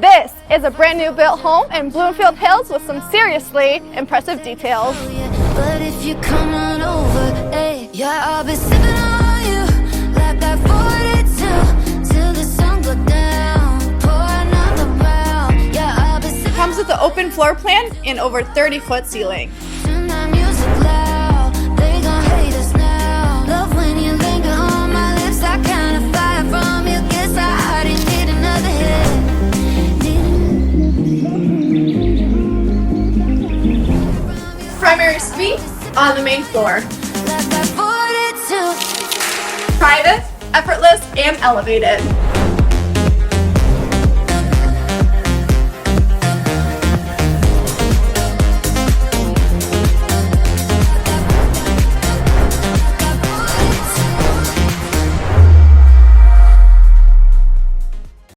This is a brand new built home in Bloomfield Hills with some seriously impressive details. But if you come on over, hey, yeah, I'll be sipping on you like that 42 till the sun go down. Pour another round, yeah, I'll be sipping. Comes with an open floor plan and over 30-foot ceiling. Turn that music loud, they gon' hate us now. Love when you linger on my lips, that kind of fire from you gets I didn't need another hit. Primary suite on the main floor. Like that 42. Private, effortless, and elevated.